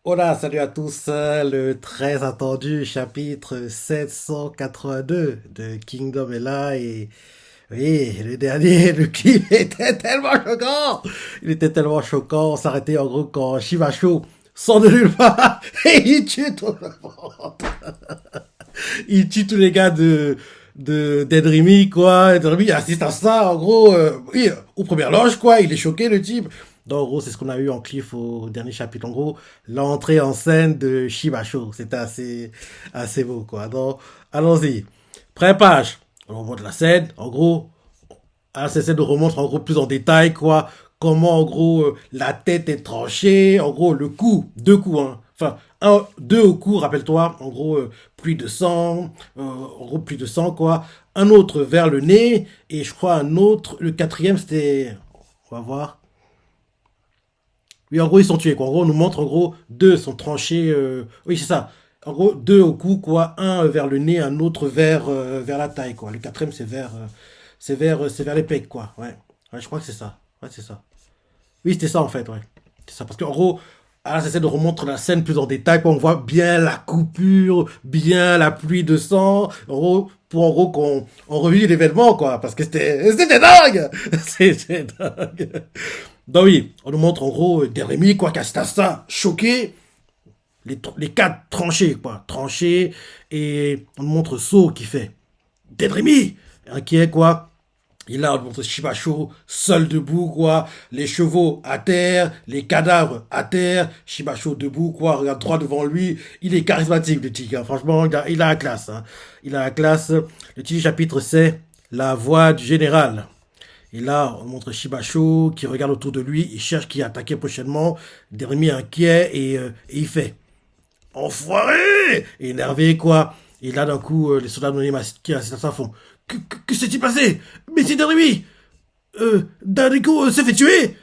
Hola, salut à tous. Le très attendu chapitre 782 de Kingdom est là et oui, le dernier, le clip était tellement choquant. Il était tellement choquant. On s'arrêtait en gros quand Shivasho sort de nulle part et il tue tout le monde. Il tue tous les gars d'Edrimi, quoi. Edrimi assiste à ça, en gros, oui, aux premières loges, quoi. Il est choqué, le type. Donc, en gros, c'est ce qu'on a eu en cliff au dernier chapitre. En gros, l'entrée en scène de Shibasho. C'était assez beau, quoi. Donc, allons-y. Pré-page. On remonte la scène. En gros, c'est celle de remontre, en gros, plus en détail, quoi. Comment, en gros, la tête est tranchée. En gros, le coup, deux coups, hein. Enfin, deux au cou, rappelle-toi. En gros, pluie de sang. En gros, pluie de sang, quoi. Un autre vers le nez. Et je crois un autre. Le quatrième, c'était. On va voir. Oui, en gros, ils sont tués, quoi. En gros, on nous montre, en gros, deux sont tranchés. Oui, c'est ça. En gros, deux au cou, quoi. Un vers le nez, un autre vers la taille, quoi. Le quatrième, c'est vers les pecs, quoi. Ouais. Ouais, je crois que c'est ça. Ouais, c'est ça. Oui, c'était ça, en fait, ouais. C'est ça. Parce qu'en gros, là, j'essaie de remontrer la scène plus en détail, quoi. On voit bien la coupure, bien la pluie de sang. En gros, pour en gros qu'on on revit l'événement, quoi. Parce que c'était dingue! C'était dingue. Donc oui, on nous montre en gros Deremi, quoi, Castassa, choqué, les quatre tranchés, quoi, tranchés, et on nous montre So qui fait Deremi, inquiet, quoi. Et là, on montre Shibasho seul debout, quoi, les chevaux à terre, les cadavres à terre, Shibasho debout, quoi, regarde droit devant lui, il est charismatique, le tigre, hein. Franchement, il a la classe, hein. Il a la classe. Le petit chapitre, c'est la voix du général. Et là, on montre Shibasho qui regarde autour de lui, il cherche qui attaquer prochainement. Dermi inquiet et il fait Enfoiré! Énervé, quoi. Et là, d'un coup, les soldats anonymes qui assistent à ça font Que s'est-il passé? Mais c'est Dermi! Dariko s'est fait tuer!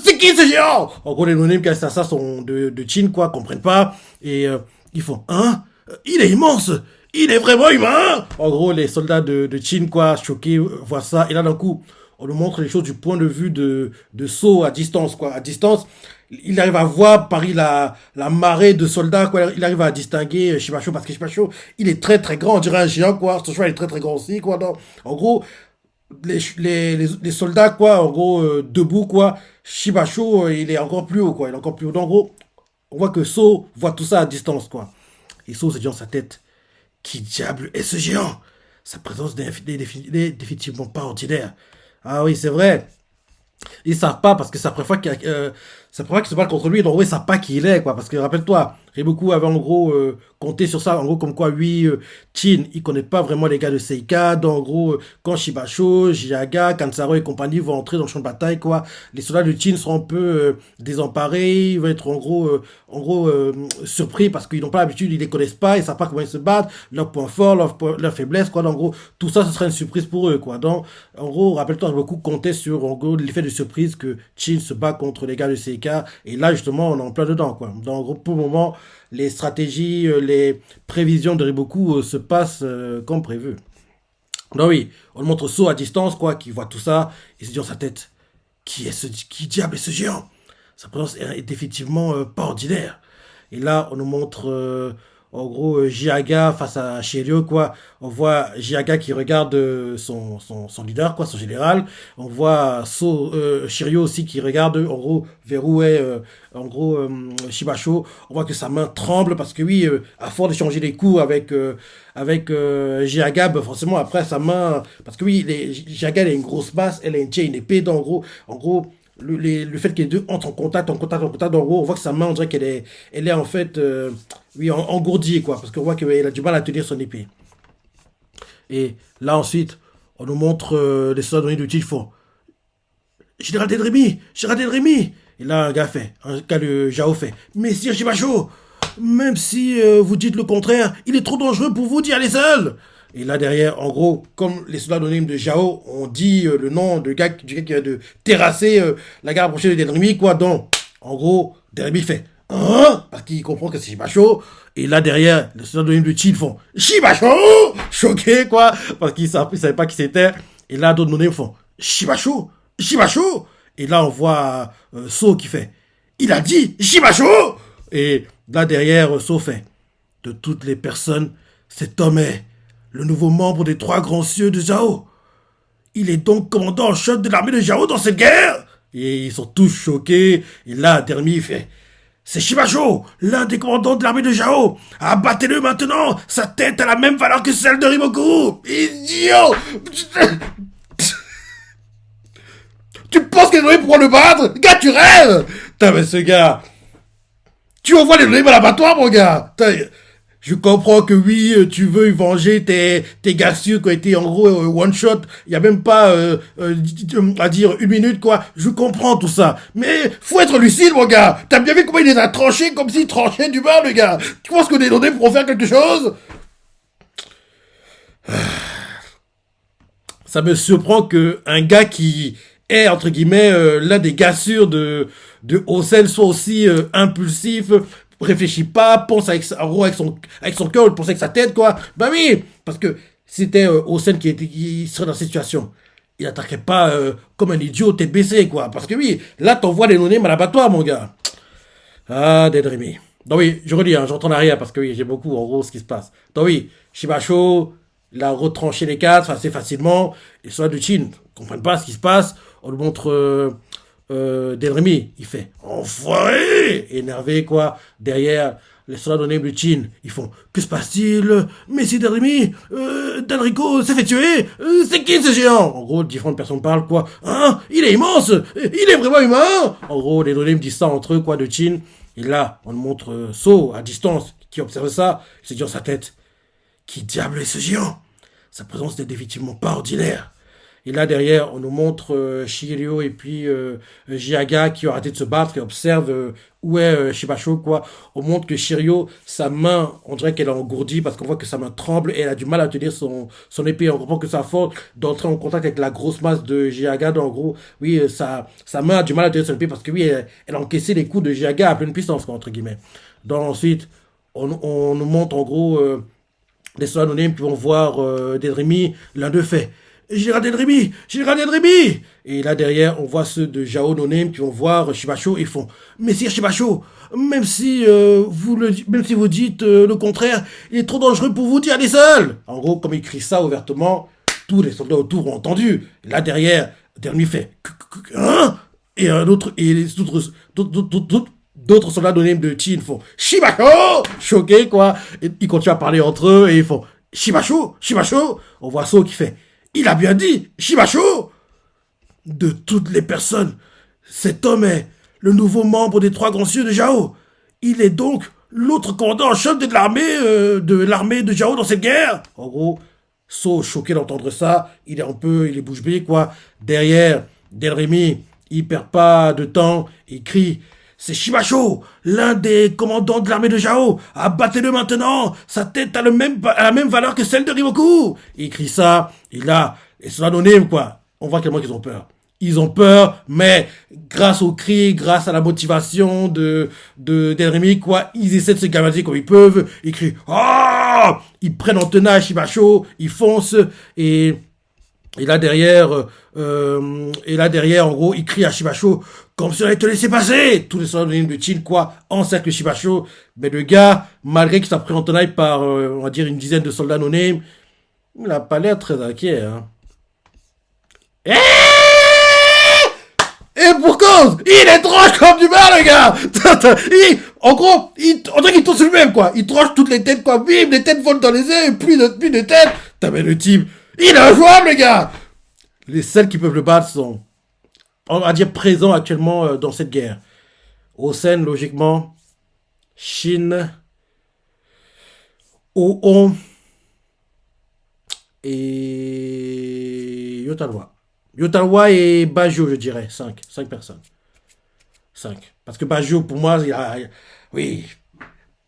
C'est qui ce géant? En gros, les anonymes qui assistent à ça sont de Chin, quoi, comprennent pas. Et ils font Hein? Il est immense! Il est vraiment humain! En gros, les soldats de Chin, quoi, choqués, voient ça. Et là, d'un coup, on nous montre les choses du point de vue de Saut à distance, quoi. À distance, il arrive à voir Paris la marée de soldats, quoi. Il arrive à distinguer Shibasho parce que Shibasho, il est très très grand, on dirait un géant, quoi. Son cheval est très très grand aussi, quoi. Donc, en gros, les soldats, quoi, en gros, debout, quoi. Shibasho, il est encore plus haut, quoi. Il est encore plus haut. Donc, en gros, on voit que So voit tout ça à distance, quoi. Et So se dit dans sa tête, qui diable est ce géant? Sa présence n'est définitivement pas ordinaire. Ah oui, c'est vrai. Ils savent pas parce que c'est la première fois qu'ils se battent contre lui. Donc, oui, ils savent pas qui il est, quoi. Parce que, rappelle-toi, Riboku avait en gros compté sur ça. En gros, comme quoi, lui, Chin, il connaît pas vraiment les gars de Seika. Donc, en gros, quand Shibasho, Jiaga, Kansaro et compagnie vont entrer dans le champ de bataille, quoi, les soldats de Chin seront un peu désemparés. Ils vont être en gros, surpris parce qu'ils n'ont pas l'habitude, ils les connaissent pas, ils savent pas comment ils se battent, leurs points forts, leurs faiblesses, quoi. Donc, en gros, tout ça, ce sera une surprise pour eux, quoi. Donc, en gros, rappelle-toi, beaucoup compté sur, en gros, l'effet de surprise que Chin se bat contre les gars de Seika. Et là, justement, on est en plein dedans, quoi. Donc, en gros, pour le moment, les stratégies, les prévisions de Riboku se passent comme prévu. Donc oui, on le montre saut à distance, quoi, qui voit tout ça, et se dit dans sa tête, qui diable est ce géant? Sa présence est définitivement pas ordinaire. Et là, on nous montre, en gros, Jiaga face à Shiryu, quoi. On voit Jiaga qui regarde son leader, quoi, son général. On voit Shiryu aussi qui regarde, en gros, vers où est, en gros, Shibasho. On voit que sa main tremble parce que oui, à force d'échanger des coups avec Jiaga, bah, forcément, après, sa main... Parce que oui, Jiaga, elle a une grosse masse, elle a une épée, donc, en gros, le fait que les deux entrent en contact, en gros, on voit que sa main, on dirait elle est en fait, oui, engourdie, quoi, parce qu'on voit qu'elle a du mal à tenir son épée. Et là, ensuite, on nous montre les soldats de Tigre font Général Dedremi. Et là, un gars de Jao fait Messire Shibacho, même si vous dites le contraire, il est trop dangereux pour vous d'y aller seul. Et là derrière, en gros, comme les soldats anonymes de Jao ont dit le nom du gars qui a de terrasser la gare approchée de Delrimi, quoi. Donc, en gros, Delrimi fait Hein? Parce qu'il comprend que c'est Shibacho. Et là derrière, les soldats anonymes de Chin font Shibacho! Choqués, quoi. Parce qu'ils savaient pas qui c'était. Et là, d'autres anonymes font Shibacho! Shibacho! Et là, on voit So qui fait Il a dit Shibacho! Et là derrière, sauf fait, de toutes les personnes, cet homme est le nouveau membre des trois grands cieux de Zhao. Il est donc commandant en chef de l'armée de Zhao dans cette guerre. Et ils sont tous choqués. Et là, Dermi fait: c'est Shibasho, l'un des commandants de l'armée de Zhao. Abattez-le maintenant. Sa tête a la même valeur que celle de Rimoku. Idiot. Tu penses qu'il est donné pour le battre? Gars, tu rêves. Putain, mais ce gars... Tu envoies les données à l'abattoir, mon gars. Je comprends que oui, tu veux venger tes gars sûrs qui ont été en gros one shot. Il y a même pas à dire une minute quoi. Je comprends tout ça, mais faut être lucide, mon gars. T'as bien vu comment il les a tranchés comme s'il tranchait du beurre, le gars. Tu penses que les données pourront faire quelque chose? Ça me surprend que un gars qui est entre guillemets l'un des gars sûrs de Osen soit aussi impulsif, réfléchit pas, pense avec son cœur, pense avec sa tête quoi. Bah oui, parce que si c'était Osen qui serait dans cette situation, il attaquerait pas comme un idiot tête baissée quoi. Parce que oui, là t'envoies les données à l'abattoir mon gars. Ah, Dedrimi. Donc oui, je redis, hein, j'entends l'arrière parce que oui, j'ai beaucoup en gros ce qui se passe. Donc oui, Shibasho, il a retranché les quatre assez facilement. Les soldats de Chin ne comprennent pas ce qui se passe. On lui montre Delremy. Il fait enfoiré, énervé quoi. Derrière, les soldats de Chin, ils font que se passe-t-il? Messie Delremy, Delrico s'est fait tuer. C'est qui ce géant? En gros, différentes personnes parlent quoi. Hein? Il est immense. Il est vraiment humain. En gros, les données me disent ça entre eux quoi de Chin. Et là, on montre So à distance qui observe ça. Il se dit dans sa tête: qui diable est ce géant? Sa présence n'est définitivement pas ordinaire. Et là, derrière, on nous montre Shiryu et puis Jiaga qui ont arrêté de se battre et observent où est Shibasho, quoi. On montre que Shiryu, sa main, on dirait qu'elle est engourdie parce qu'on voit que sa main tremble et elle a du mal à tenir son épée. On comprend que ça force d'entrer en contact avec la grosse masse de Jiaga. Donc, en gros, oui, sa main a du mal à tenir son épée parce que oui, elle a encaissé les coups de Jiaga à pleine puissance, quoi, entre guillemets. Donc, ensuite, on nous montre en gros... des soldats anonymes qui vont voir Delremy, l'un d'eux fait: Général Delremy, Général Delremy. Et là derrière, on voit ceux de Zhao Nonem qui vont voir Shibasho et ils font: Messire Shibasho, même si vous dites le contraire, il est trop dangereux pour vous d'y aller seul. En gros, comme il crie ça ouvertement, tous les soldats autour ont entendu. Et là derrière, Delremy fait: Hein? Et un autre, et les d'autres soldats d'Onim de Chin font Shibasho, choqués quoi. Et ils continuent à parler entre eux et ils font Shibasho, Shibasho. On voit So qui fait: il a bien dit Shibasho. De toutes les personnes, cet homme est le nouveau membre des trois grands cieux de Zhao. Il est donc l'autre commandant en chef de l'armée de Zhao dans cette guerre. En gros, So choqué d'entendre ça, il est bouche bée quoi. Derrière, Delremy, il perd pas de temps, il crie: c'est Shibasho, l'un des commandants de l'armée de Zhao. Abattez-le maintenant. Sa tête a la même valeur que celle de Rimoku. Il crie ça. Et là, les soldats anonymes, quoi. On voit clairement qu'ils ont peur. Ils ont peur, mais grâce au cri, grâce à la motivation de Delremy, quoi, ils essaient de se galvaniser comme ils peuvent. Ils crient: ah! Ils prennent en tenaille Shibasho, ils foncent et là derrière, en gros, il crie à Shibasho comme si on allait te laisser passer. Tous les soldats de Chin, quoi, encerclent Shibasho. Mais le gars, malgré qu'il soit pris en tenaille par, on va dire, une dizaine de soldats non-name, il n'a pas l'air très inquiet, hein. Et pour cause, il est tranche comme du beurre, le gars. En gros, on dirait qu'il tourne sur lui-même, quoi. Il tranche toutes les têtes, quoi. Bim, les têtes volent dans les airs, plus de têtes. T'as mais le type, il est injouable, les gars. Les seuls qui peuvent le battre sont, on va dire, présents actuellement dans cette guerre. Osen, logiquement, Shin, Oon et Yotalwa. Yotalwa et Bajo, je dirais. 5 personnes. 5. Parce que Bajo, pour moi, oui.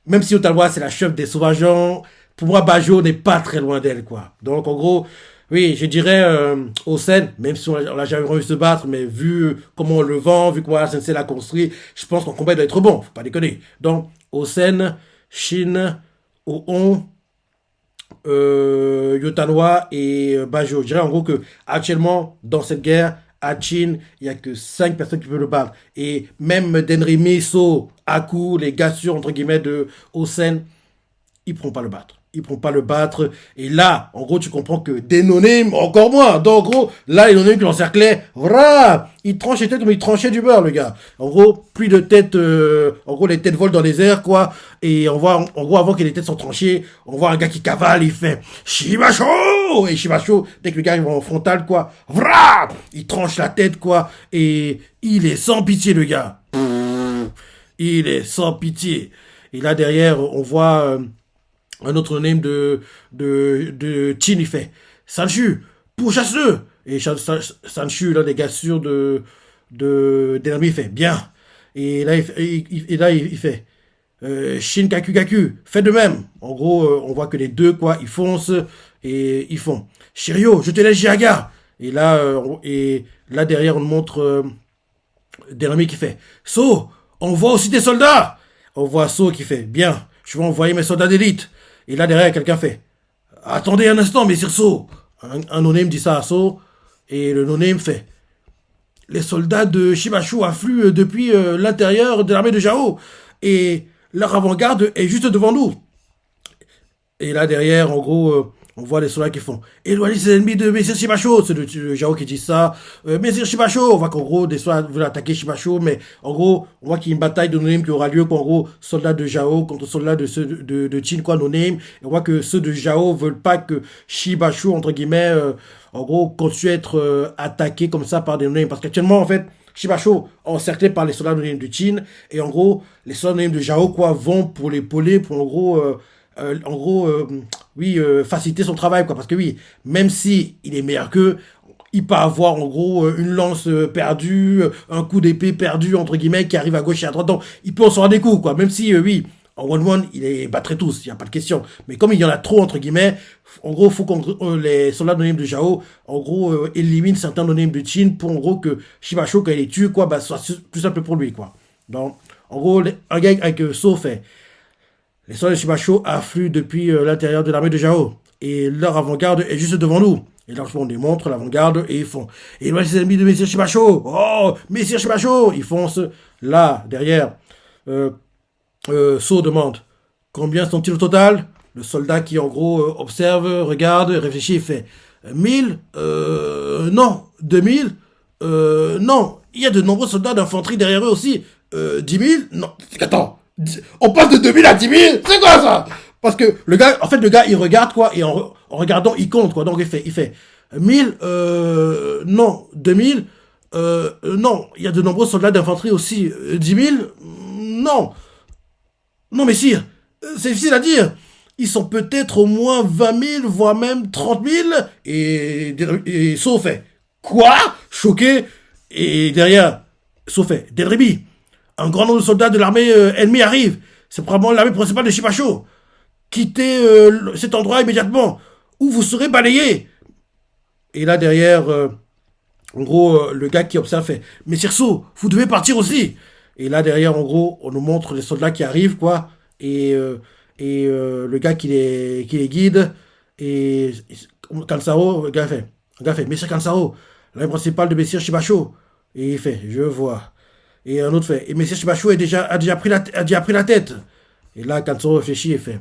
Même si Yotalwa, c'est la chef des sauvageons, pour moi, Bajo n'est pas très loin d'elle, quoi. Donc, en gros, oui, je dirais Osen, même si on l'a jamais vu se battre, mais vu comment on le vend, vu comment la Sensei l'a construit, je pense qu'en combat, il doit être bon. Faut pas déconner. Donc, Osen, Shin, Oon, Yotanwa et Bajo. Je dirais en gros que actuellement dans cette guerre, à Chin, il n'y a que 5 personnes qui peuvent le battre. Et même Denrimi, So, Aku, les gars sûrs, entre guillemets, de Osen, ils ne pourront pas le battre. Ils ne pourront pas le battre. Et là, en gros, tu comprends que des no-names, encore moins. Donc, en gros, là, les no-names qui l'encerclaient, voilà, il tranchait tête comme il tranchait du beurre, le gars. En gros, plus de têtes, en gros, les têtes volent dans les airs, quoi. Et on voit, en gros, avant que les têtes soient tranchées, on voit un gars qui cavale, il fait Shibasho! Et Shibasho, dès que le gars est en frontal, quoi, voilà, il tranche la tête, quoi. Et il est sans pitié, le gars. Il est sans pitié. Et là, derrière, on voit un autre name de Chin, il fait Sanchu, pourchasse-le. Et Sanchu, là, des gars sûrs d'Enemy, il fait bien. Et là, il fait Shin Kaku Kaku, fais de même. En gros, on voit que les deux, quoi, ils foncent et ils font Shiryo, je te laisse Jiaga. Et là, derrière, on montre Denami qui fait So, on voit aussi des soldats. On voit So qui fait bien, je vais envoyer mes soldats d'élite. Et là derrière quelqu'un fait attendez un instant messire So. Un no-name dit ça à So. Et le no-name fait les soldats de Shibashu affluent depuis l'intérieur de l'armée de Jao. Et leur avant-garde est juste devant nous. Et là derrière en gros on voit les soldats qui font éloignez ces ennemis de Messire Shibasho. C'est le Jao qui dit ça. Messire Shibasho. On voit qu'en gros, des soldats veulent attaquer Shibasho. Mais en gros, on voit qu'il y a une bataille de no-name qui aura lieu. En gros, soldats de Jao contre soldats de ceux de Chin, quoi, no-name. Et on voit que ceux de Jao veulent pas que Shibasho, entre guillemets, en gros, continue à être attaqué comme ça par des no-name. Parce qu'actuellement, en fait, Shibasho encerclé par les soldats no-name de Chin. Et en gros, les soldats no-name de Jao, quoi, vont pour l'épauler, pour en gros, faciliter son travail, quoi. Parce que oui, même si il est meilleur qu'eux, il peut avoir, en gros, une lance perdue, un coup d'épée perdu, entre guillemets, qui arrive à gauche et à droite. Donc, il peut en sortir des coups, quoi. Même si, oui, en 1-1, il les battrait tous, il n'y a pas de question. Mais comme il y en a trop, entre guillemets, en gros, il faut que les soldats no-name de Jao, en gros, éliminent certains no-name de Chin pour, en gros, que Shibasho, quand il les tue, quoi, bah, soit plus simple pour lui, quoi. Donc, en gros, un gars avec So fait les soldats de Shibasho affluent depuis l'intérieur de l'armée de Jao. Et leur avant-garde est juste devant nous. Et là, on démontre l'avant-garde et ils font éloignez les ennemis de Messire Shibasho. Oh, Messire Shibasho. Ils foncent là, derrière. So demande combien sont-ils au total. Le soldat qui, en gros, observe, regarde, réfléchit et fait 1000 non. 2000 non. Il y a de nombreux soldats d'infanterie derrière eux aussi. 10 000 non. Attends. On passe de 2000 à 10 000. C'est quoi ça? Parce que le gars, en fait, il regarde, quoi, et en regardant, il compte, quoi. Donc, il fait 1000, non. 2000, non. Il y a de nombreux soldats d'infanterie aussi. 10 000, non. Non, mais sire, c'est difficile à dire. Ils sont peut-être au moins 20 000, voire même 30 000. Et So fait quoi? Choqué. Et derrière, So fait Denribi. Un grand nombre de soldats de l'armée ennemie arrive. C'est probablement l'armée principale de Shibasho. Quittez cet endroit immédiatement, ou vous serez balayés. Et là, derrière, en gros, le gars qui observe fait Messire So, vous devez partir aussi. Et là, derrière, en gros, on nous montre les soldats qui arrivent, quoi. Et le gars qui les guide. Et Kansaro, le gars fait Messire Kansaro, l'armée principale de Messire Shibasho. Et il fait je vois. Et un autre fait, et Messire Shibasho a déjà pris la tête. Et là, Kansaro réfléchit et fait,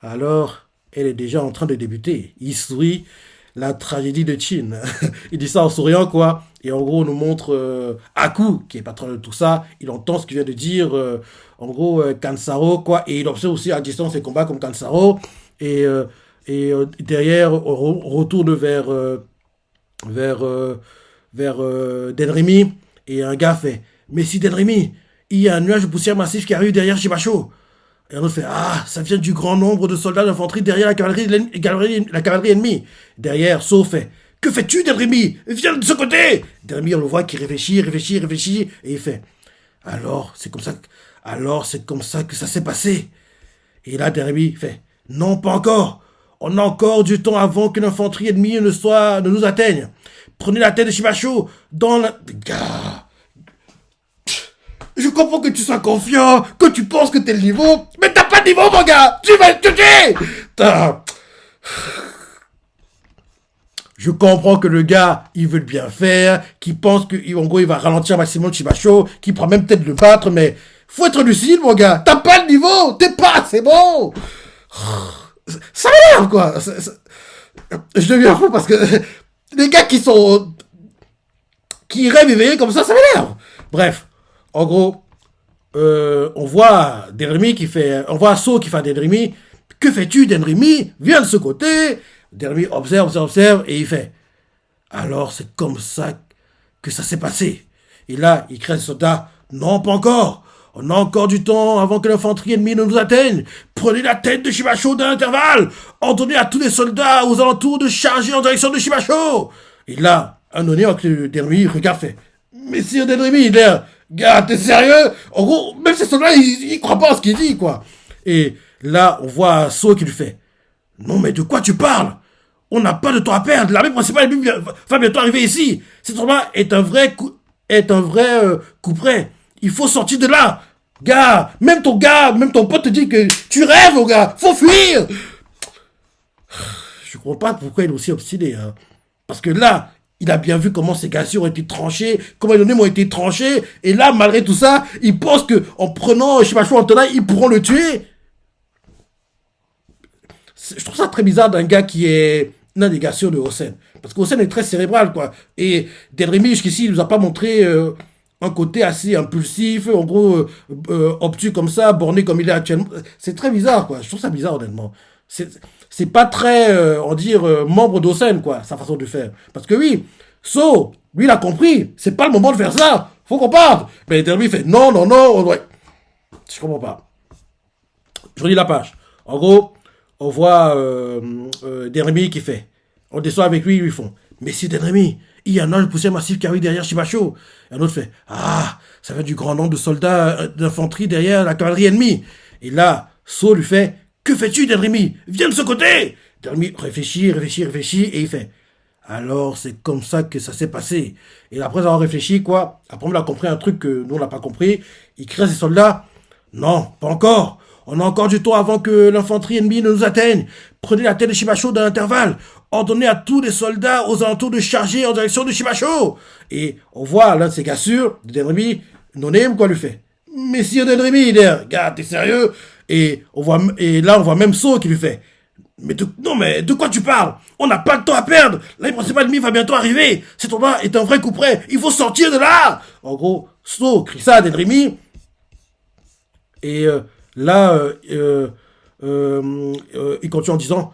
alors, elle est déjà en train de débuter. Il sourit, la tragédie de Chin. Il dit ça en souriant, quoi. Et en gros, on nous montre Aku, qui est patron de tout ça. Il entend ce qu'il vient de dire, en gros, Kansaro, quoi. Et il observe aussi à distance les combats comme Kansaro. Et derrière, on retourne vers Denrimi. Et un gars fait, mais si Denrimi, il y a un nuage de poussière massif qui arrive derrière Shibasho. Et un autre fait, ah, ça vient du grand nombre de soldats d'infanterie derrière la cavalerie ennemie. Derrière, So fait, que fais-tu, Denrimi? Viens de ce côté. Denrimi, on le voit qui réfléchit, et il fait, alors, c'est comme ça que ça s'est passé. Et là, Denrimi fait, non, pas encore. On a encore du temps avant que l'infanterie ennemie ne nous atteigne. Prenez la tête de Shibasho dans la... Gars, je comprends que tu sois confiant, que tu penses que t'es le niveau, mais t'as pas de niveau, mon gars. Tu vas te tuer. Je comprends que le gars, il veut le bien faire, qu'il pense qu'en gros, il va ralentir maximum Chibacho, qu'il prend même peut-être le battre, mais faut être lucide, mon gars. T'as pas le niveau, t'es pas assez bon. Ça m'énerve, quoi. Je deviens fou parce que les gars qui rêvent éveillés comme ça m'énerve. Bref, en gros, on voit Denrimi on voit So qui fait à Denrimi. Que fais-tu, Denrimi? Viens de ce côté. Denrimi observe, et il fait. Alors, c'est comme ça que ça s'est passé. Et là, il crie à ses soldats. Non, pas encore. On a encore du temps avant que l'infanterie ennemie ne nous atteigne. Prenez la tête de Shibacho d'un intervalle. Ordonnez à tous les soldats aux alentours de charger en direction de Shibacho. Et là, un honneur que Denrimi regarde fait. Messire Denrimi, il est... Gars, t'es sérieux? En gros, même ces soldats, ils croient pas à ce qu'il dit, quoi. Et là, on voit So qui lui fait. Non, mais de quoi tu parles? On n'a pas de temps à perdre. L'armée principale va bientôt arriver ici. Cet endroit est un vrai coup près. Il faut sortir de là. Gars, même ton pote te dit que tu rêves, mon gars. Faut fuir. Je comprends pas pourquoi il est aussi obstiné. Hein. Parce que là, il a bien vu comment ces gars ont été tranchés, comment les données ont été tranchés. Et là, malgré tout ça, il pense qu'en prenant, je sais pas, Antonin, ils pourront le tuer. Je trouve ça très bizarre d'un gars qui est une négation de Hossein. Parce que Hossein est très cérébral, quoi. Et Denrimi, jusqu'ici, il nous a pas montré un côté assez impulsif, en gros, obtus comme ça, borné comme il est actuellement. C'est très bizarre, quoi. Je trouve ça bizarre, honnêtement. C'est pas très, membre d'Hossein, quoi, sa façon de faire. Parce que oui, So, lui, il a compris. C'est pas le moment de faire ça. Faut qu'on parte. Mais Denrimi fait non, ouais. Je comprends pas. Je relis la page. En gros, on voit Denrimi qui fait. On descend avec lui, ils lui font. Mais si Denrimi, il y a un ange de poussière massif qui arrive derrière Shibacho. Et un autre fait. Ah, ça vient du grand nombre de soldats d'infanterie derrière la cavalerie ennemie. Et là, So lui fait. Que fais-tu, Denrimi? Viens de ce côté. Denrimi réfléchit, et il fait. Alors, c'est comme ça que ça s'est passé. Et après avoir réfléchi, quoi, après on a compris un truc que nous on n'a pas compris, il crie à ses soldats. Non, pas encore. On a encore du temps avant que l'infanterie ennemie ne nous atteigne. Prenez la tête de Shibacho d'un intervalle. Ordonnez à tous les soldats aux alentours de charger en direction de Shibacho. Et on voit l'un de ses gars sûrs, de Denrimi, non-name, quoi, lui fait. Messire Denrimi, il est, gars, t'es sérieux? Et là, on voit même So qui lui fait. Mais de quoi tu parles? On n'a pas de temps à perdre. L'armée principale ennemie va bientôt arriver. Cet endroit est un vrai coup près. Il faut sortir de là. En gros, So crie ça à Denrimi. Et là, il continue en disant.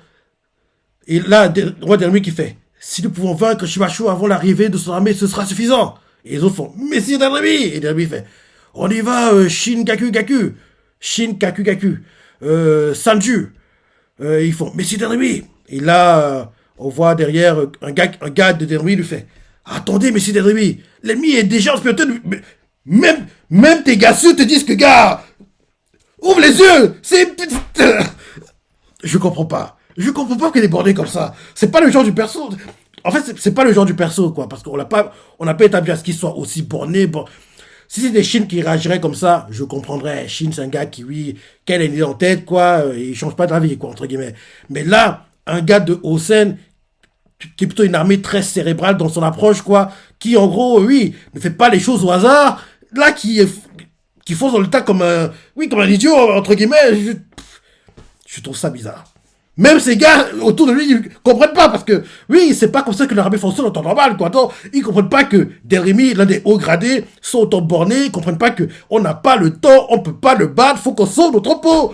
Et là, roi Denrimi qui fait. Si nous pouvons vaincre Shibacho avant l'arrivée de son armée, ce sera suffisant. Et les autres font. Mais si Denrimi. Et Denrimi fait. On y va, Shin Kaku Gaku. Shin Kaku Gaku. Sanju. Ils font, mais c'est Denrimi. Et là, on voit derrière un gars de Denrimi lui fait, attendez, mais c'est Denrimi. L'ennemi est déjà en spiotage. Même tes gars sûrs te disent que, gars, ouvre les yeux. Je comprends pas. Je comprends pas qu'il est bordé comme ça. C'est pas le genre du perso. En fait, c'est pas le genre du perso, quoi. Parce qu'on n'a pas établi à ce qu'il soit aussi borné. Bon. Si c'est des Shin qui réagiraient comme ça, je comprendrais. Shin, c'est un gars qui, oui, quelle est l'idée en tête, quoi, et il change pas d'avis, quoi, entre guillemets. Mais là, un gars de Hossein, qui est plutôt une armée très cérébrale dans son approche, quoi, qui, en gros, oui, ne fait pas les choses au hasard, là, qui fonce dans le tas comme un idiot, entre guillemets, je trouve ça bizarre. Même ces gars autour de lui, ils comprennent pas, parce que, oui, c'est pas comme ça que l'armée fonctionne en temps normal, quoi. Donc, ils comprennent pas que Denrimi, l'un des hauts gradés, sont autant bornés, ils comprennent pas que on n'a pas le temps, on peut pas le battre, faut qu'on sauve notre peau.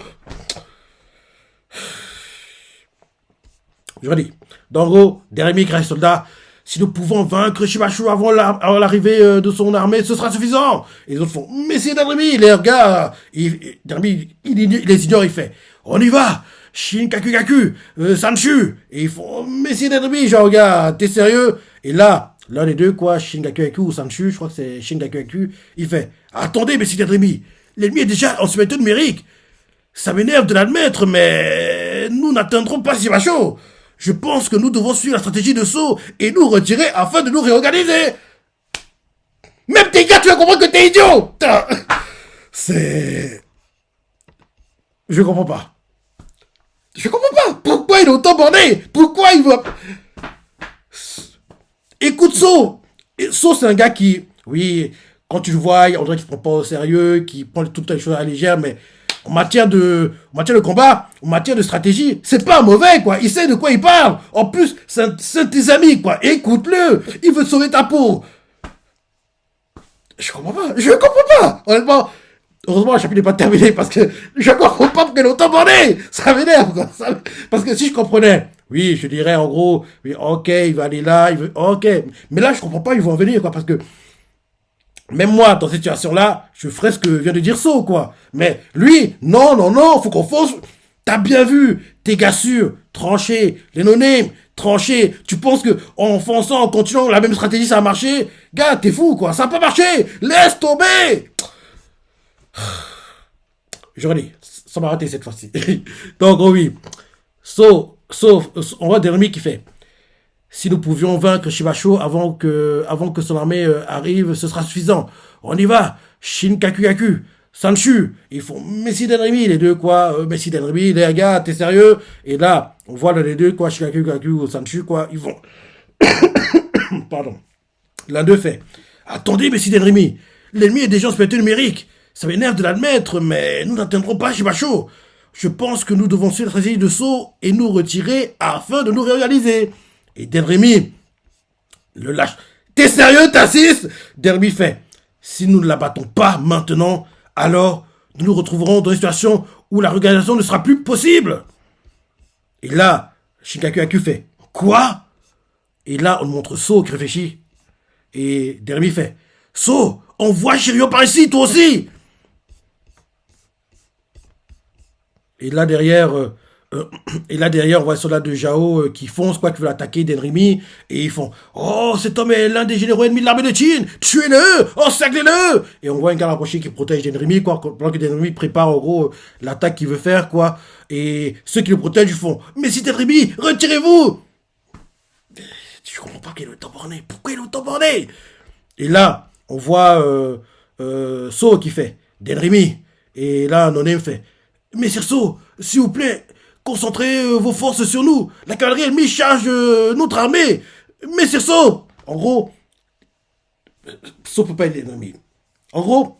Je redis. D'en gros, Denrimi crie à ses soldats, si nous pouvons vaincre Shibacho avant l'arrivée de son armée, ce sera suffisant. Et les autres font, mais c'est Denrimi, les gars. Denrimi, il les ignore, il fait, on y va. Shin Kaku Gaku, Sanchu. Et ils font, mais c'est Denrimi, genre, gars, t'es sérieux? Et là, l'un des deux, quoi, Shin Kaku Gaku ou Sanchu, je crois que c'est Shin Kaku Gaku, il fait, attendez, mais c'est Denrimi. L'ennemi est déjà en supériorité numérique. Ça m'énerve de l'admettre, mais nous n'atteindrons pas Shibacho. Je pense que nous devons suivre la stratégie de So et nous retirer afin de nous réorganiser. Même tes gars, tu vas comprendre que t'es idiot. C'est... Je comprends pas. Je comprends pas. Pourquoi il est autant borné? Pourquoi il veut... Écoute So. So, c'est un gars qui, oui, quand tu le vois, on dirait qu'il se prend pas au sérieux, qui prend toutes les choses à la légère, mais en matière de combat, en matière de stratégie, c'est pas mauvais, quoi. Il sait de quoi il parle. En plus, c'est un de tes amis, quoi. Écoute-le. Il veut te sauver ta peau. Je comprends pas. Je comprends pas. Honnêtement, heureusement, le chapitre n'est pas terminé parce que je comprends pas pourquoi il est autant borné. Ça m'énerve, quoi. Parce que si je comprenais, oui, je dirais en gros, oui, ok, il va aller là, il veut, ok. Mais là, je comprends pas, ils vont en venir, quoi, parce que même moi, dans cette situation-là, je ferais ce que vient de dire So, quoi. Mais lui, non, non, non, faut qu'on fonce. T'as bien vu, tes gars sûrs, tranchés, les no-names, tranchés. Tu penses que en fonçant, en continuant la même stratégie, ça a marché? Gars, t'es fou, quoi. Ça a pas marché. Laisse tomber. J'aurais dit, ça m'a raté cette fois-ci. Donc, oh oui. On voit Dermi qui fait. Si nous pouvions vaincre Shibasho avant que son armée arrive, ce sera suffisant. On y va. Shinkakuyaku, Sanshu, ils font Messi Denrimi, les deux quoi. Messi Denrimi, les gars, t'es sérieux? Et là, on voit les deux quoi, Shinkakuyaku ou Sanshu quoi, ils vont. Pardon. L'un d'eux fait. Attendez, Messi Denrimi, l'ennemi est déjà en supériorité numérique. Ça m'énerve de l'admettre, mais nous n'atteindrons pas Shibasho. Je pense que nous devons suivre la stratégie de Sceaux et nous retirer afin de nous réorganiser. Et Delremy le lâche. T'es sérieux, t'assistes? Derby fait. Si nous ne la battons pas maintenant, alors nous nous retrouverons dans une situation où la réorganisation ne sera plus possible. Et là, Shinkaku fait. Quoi? Et là, on montre So qui réfléchit. Et Derby fait. So, envoie Shiryu par ici, toi aussi. Et là derrière, on voit les soldats de Jao qui foncent, quoi, qui veulent attaquer Denrimi. Et ils font Oh, cet homme est l'un des généraux ennemis de l'armée de Qin. Tuez-le, encerclez-le. Et on voit un gars rapproché qui protège Denrimi, quoi, pendant que Denrimi prépare en gros l'attaque qu'il veut faire, quoi. Et ceux qui le protègent, ils font Mais si Denrimi, retirez-vous. Je comprends pas qu'il est autant borné. Pourquoi il est autant borné? Et là, on voit So qui fait Denrimi. Et là, Nonem fait Mais Sirso, s'il vous plaît, concentrez vos forces sur nous. La cavalerie ennemie charge notre armée. Mais Sirso, en gros, So peut pas être ennemi. En gros,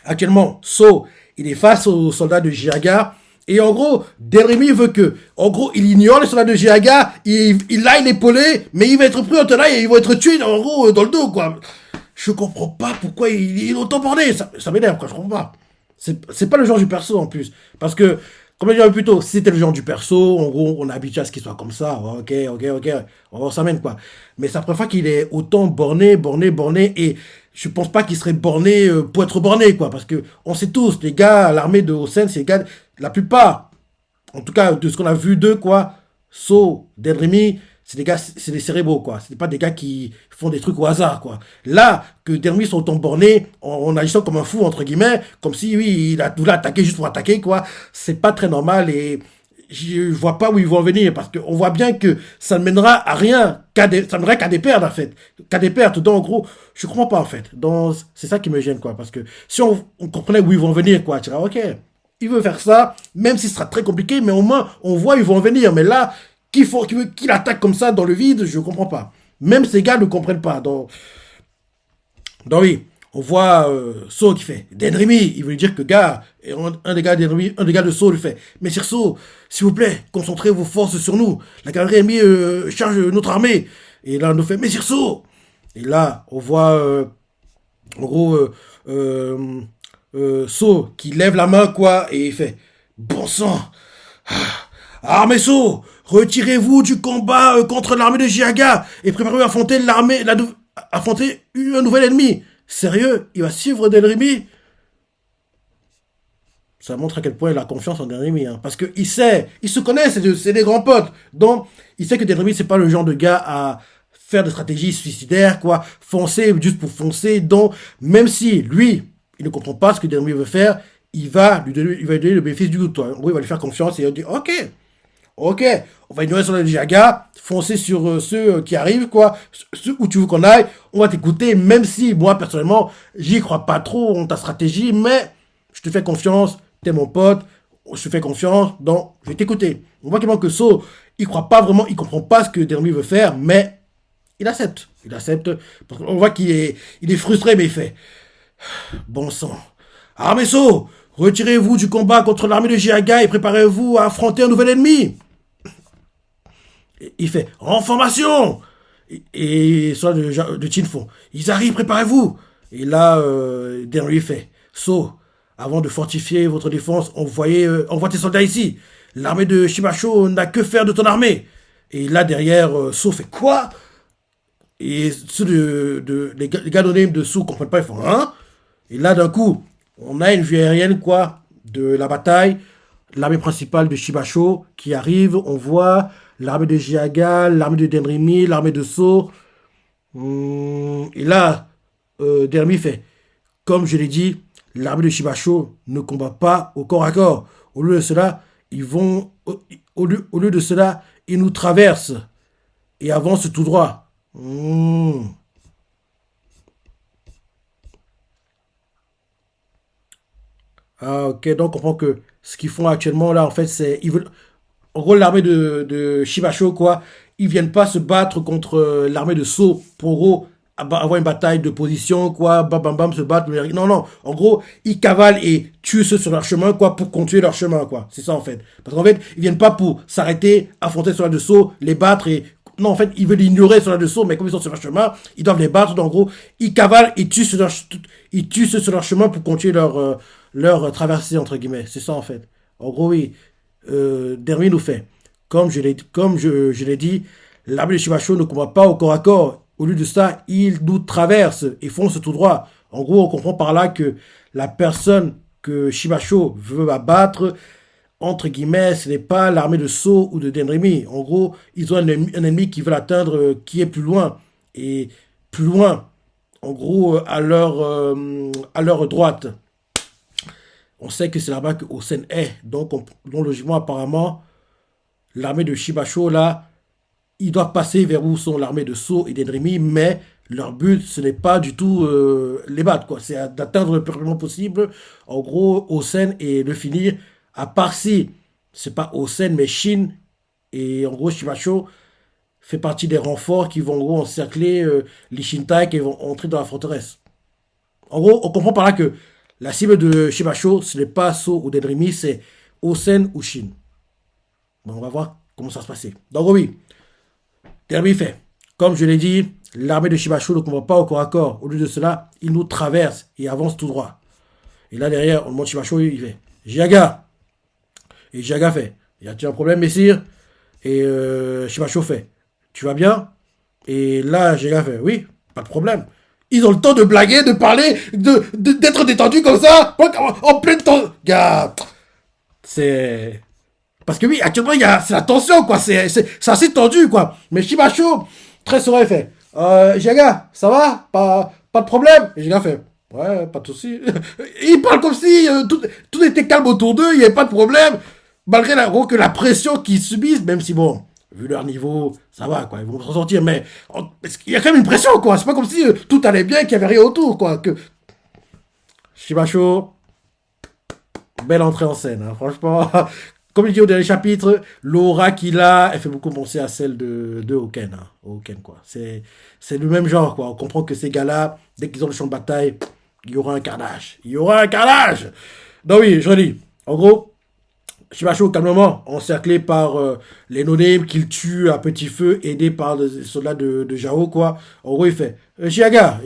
actuellement, So, il est face aux soldats de Jiaga. Et en gros, Denrimi veut que, en gros, il ignore les soldats de Jiaga, il aille l'épauler, mais il va être pris en tenaille et ils vont être tués, en gros, dans le dos, quoi. Je comprends pas pourquoi il est autant borné. Ça m'énerve, quoi, je comprends pas. C'est pas le genre du perso, en plus. Parce que, comme je disais plus tôt, si c'était le genre du perso, en gros, on est habitué à ce qu'il soit comme ça. Ok, on s'amène, quoi. Mais c'est la première fois qu'il est autant borné, et je pense pas qu'il serait borné pour être borné, quoi. Parce que, on sait tous, les gars à l'armée de Hosen, c'est les gars, la plupart, en tout cas, de ce qu'on a vu d'eux, quoi, So, Denrimi, c'est des gars, c'est des cérébraux, quoi. C'est pas des gars qui font des trucs au hasard, quoi. Là, que Dermi sont autant bornés, en agissant comme un fou, entre guillemets, comme si, oui, il a voulu attaquer juste pour attaquer, quoi. C'est pas très normal et je vois pas où ils vont en venir parce qu'on voit bien que ça ne mènera à rien, ça ne mènera qu'à des pertes, en fait. Qu'à des pertes. Donc, en gros, je comprends pas, en fait. Donc, c'est ça qui me gêne, quoi. Parce que si on comprenait où ils vont en venir, quoi, tu dirais, ok, il veut faire ça, même si ce sera très compliqué, mais au moins, on voit où ils vont en venir. Mais là, qu'il attaque comme ça dans le vide, je comprends pas. Même ces gars ne comprennent pas. Donc oui, on voit So qui fait Denrimi, il veut dire que gars, un des gars de So lui fait Mais Sir So, s'il vous plaît, concentrez vos forces sur nous. La cavalerie ennemie charge notre armée. Et là, on nous fait Mais Sir So. Et là, on voit en gros So qui lève la main, quoi, et il fait Bon sang. Armée So, retirez-vous du combat contre l'armée de Jiaga et préparez-vous à affronter affronter un nouvel ennemi. Sérieux, il va suivre Denrimi? Ça montre à quel point il a confiance en Denrimi, hein, parce qu'il sait, il se connaît, c'est des grands potes. Donc, il sait que Denrimi, c'est pas le genre de gars à faire des stratégies suicidaires, quoi, foncer juste pour foncer. Donc, même si lui, il ne comprend pas ce que Denrimi veut faire, il va lui donner le bénéfice du doute. En gros, il va lui faire confiance et il va dire, ok, on va ignorer sur le Jaga, foncer sur ceux qui arrivent, quoi, ceux où tu veux qu'on aille, on va t'écouter, même si, moi, personnellement, j'y crois pas trop en ta stratégie, mais je te fais confiance, t'es mon pote, je te fais confiance, donc je vais t'écouter. On voit clairement que So, il croit pas vraiment, il comprend pas ce que Dermi veut faire, mais Il accepte. Il accepte. On voit il est frustré, mais il fait. Bon sang. Armée So, retirez-vous du combat contre l'armée de Jiaga et préparez-vous à affronter un nouvel ennemi. Il fait en formation. Et soit de Chin font ils arrivent, préparez-vous. Et là, Denry fait So, avant de fortifier votre défense, envoie tes soldats ici. L'armée de Shimasho n'a que faire de ton armée. Et là, derrière, So fait quoi? Et ceux les gars de So comprennent pas, ils font hein? Et là, d'un coup, on a une vue aérienne, quoi, de la bataille. L'armée principale de Shibasho qui arrive. On voit l'armée de Jiaga, l'armée de Denrimi, l'armée de So. Et là, Denrimi fait, comme je l'ai dit, l'armée de Shibasho ne combat pas au corps à corps. Au lieu de cela, au lieu de cela, ils nous traversent et avancent tout droit. Ah, ok, donc on comprend que ce qu'ils font actuellement là, en fait, c'est. Ils veulent, en gros, l'armée de Shibasho, quoi, ils viennent pas se battre contre l'armée de So pour gros, avoir une bataille de position, quoi, bam bam bam, se battre. Non, non, en gros, ils cavalent et tuent ceux sur leur chemin, quoi, pour continuer leur chemin, quoi. C'est ça, en fait. Parce qu'en fait, ils viennent pas pour s'arrêter, affronter sur la de So, les battre et. Non, en fait, ils veulent ignorer sur la de So, mais comme ils sont sur leur chemin, ils doivent les battre. Donc, en gros, ils cavalent et ils tuent ceux sur leur chemin pour continuer leur traversée, entre guillemets. C'est ça, en fait. En gros, oui. Dermi nous fait. Je l'ai dit, l'armée de Shimasho ne combat pas au corps à corps. Au lieu de ça, ils nous traversent et foncent tout droit. En gros, on comprend par là que la personne que Shimasho veut abattre, entre guillemets, ce n'est pas l'armée de So ou de Denrimi. En gros, ils ont un ennemi qui veut atteindre, qui est plus loin. Et plus loin, en gros, à leur droite. On sait que c'est là-bas que Osen est. Donc, logiquement, apparemment, l'armée de Shibasho, là, ils doivent passer vers où sont l'armée de So et d'Enrimi, mais leur but, ce n'est pas du tout les battre, quoi. C'est d'atteindre le plus rapidement possible, en gros, Osen et le finir, à part si, c'est pas Osen, mais Shin, et en gros, Shibasho fait partie des renforts qui vont, en gros, encercler les Shintai qui vont entrer dans la forteresse. En gros, on comprend par là que la cible de Shibasho, ce n'est pas So ou Denrimi, c'est Osen ou Shin. Bon, on va voir comment ça se passer. Donc oui, Derby fait. Comme je l'ai dit, l'armée de Shibasho ne combat pas au corps à corps. Au lieu de cela, il nous traverse et avance tout droit. Et là, derrière, on monte Shibasho, il fait Jiaga. Et Jiaga fait y a-t-il un problème, messire? Et Shibasho fait tu vas bien? Et là, Jiaga fait oui, pas de problème. Ils ont le temps de blaguer, de parler, d'être détendus comme ça, en plein temps. Gars, c'est. Parce que oui, actuellement, c'est la tension, quoi. C'est assez tendu, quoi. Mais Shibasho, très serein, fait Jiaga, ça va? Pas de problème? Et Jiaga fait ouais, pas de soucis. Il parle comme si tout était calme autour d'eux, il n'y avait pas de problème. Malgré la pression qu'ils subissent, même si bon, vu leur niveau, ça va, quoi, ils vont se ressentir, mais il y a quand même une pression, quoi. C'est pas comme si tout allait bien, qu'il n'y avait rien autour, quoi. Shibasho, belle entrée en scène, hein, franchement. Comme je dis au dernier chapitre, l'aura qu'il a, elle fait beaucoup penser à celle de Hoken, hein, Hoken, quoi. C'est le même genre, quoi. On comprend que ces gars-là, dès qu'ils ont le champ de bataille, il y aura un carnage. Il y aura un carnage. Donc oui, je redis. En gros, Shibasho, calmement, encerclé par les no-names qu'il tue à petit feu, aidé par les soldats de Jao, quoi. En gros, il fait Jiaga